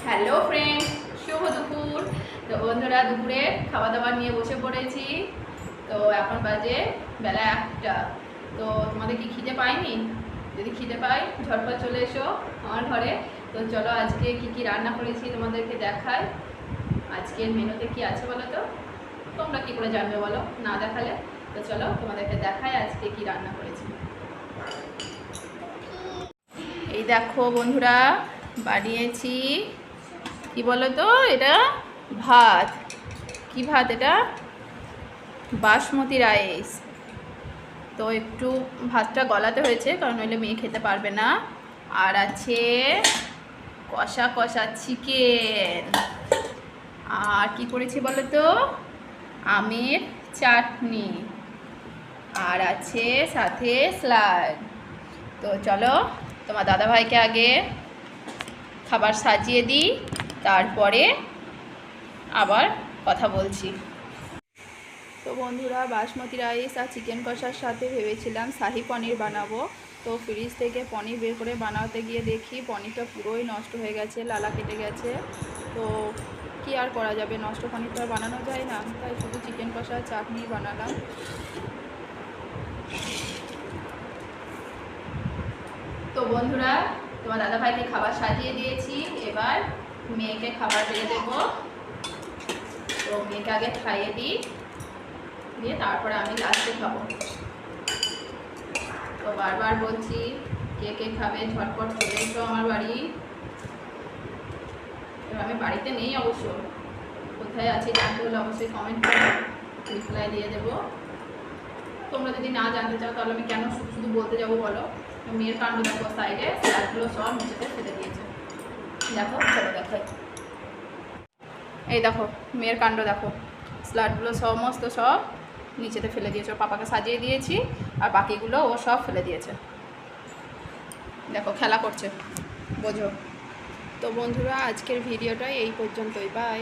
Hello friends, শুভ দুপুর। তো বন্ধুরা, দুপুরে খাওয়া দাওয়া নিয়ে বসে পড়েছি। তো এখন বাজে বেলা 1টা। তো তোমাদের কি খিদে পায়নি? যদি খিদে পাই ঝটপট চলে এসো আমার ঘরে। তো চলো আজকে কি কি রান্না করেছি তোমাদেরকে দেখাই। আজকের মেনুতে কি আছে বলো তো? তোমরা কি করে জানবে বলো না দেখালে? তো চলো তোমাদেরকে দেখাই আজকে কি রান্না করেছি। এই দেখো বন্ধুরা, বানিয়েছি কি বলো তো, এটা ভাত। কি ভাত এটা? বাসমতি রাইস। তো একটু ভাতটা গলাতে হয়েছে, কারণ নইলে মেয়ে খেতে পারবে না। আর আছে কষা কষা চিকেন। আর কি করেছি বলো তো, আমের চাটনি। আর আছে সাথে স্যালাড। তো চলো তোমার দাদাভাইকে আগে খাবার সাজিয়ে দিই, তারপরে আবার কথা বলছি। তো বন্ধুরা, বাসমতি রাইস আর চিকেন কষার সাথে ভেবেছিলাম শাহি পনির বানাবো। তো ফ্রিজ থেকে পনির বের করে বানাতে গিয়ে দেখি পনিরটা পুরোই নষ্ট হয়ে গেছে, লালা কেটে গেছে। তো কি আর করা যাবে, নষ্ট পনির তো আর বানানো যায় না, তাই শুধু চিকেন কষা চাটনি বানালাম। তো বন্ধুরা, তোমার দাদাভাইকে খাবার সাজিয়ে দিয়েছি, এবার মেয়েকে খাবার বেড়ে দেবো। তো মেয়েকে আগে খাইয়ে দিই, দিয়ে তারপরে আমি লাস্টে খাবো। তো বারবার বলছি, কে কে খাবে ঝটপট চলে এসো আমার বাড়ি। এবার আমি বাড়িতে নেই অবশ্য, কোথায় আছি জানতে হলে অবশ্যই কমেন্ট করে রিপ্লাই দিয়ে দেবো। তোমরা যদি না জানতে চাও তাহলে আমি কেন শুধু শুধু বলতে যাবো বলো। মেয়ের কাণ্ড দেখো, সাইডে স্যালাডগুলো সব নিচেতে ফেলে দিয়েছে। দেখো, চলো দেখাই। এই দেখো মেয়ের কাণ্ড দেখো, স্যালাডগুলো সমস্ত সব নিচেতে ফেলে দিয়েছে। ওর পাপাকে সাজিয়ে দিয়েছি আর বাকিগুলো ও সব ফেলে দিয়েছে। দেখো খেলা করছে, বোঝো। তো বন্ধুরা, আজকের ভিডিওটা এই পর্যন্তই। বাই।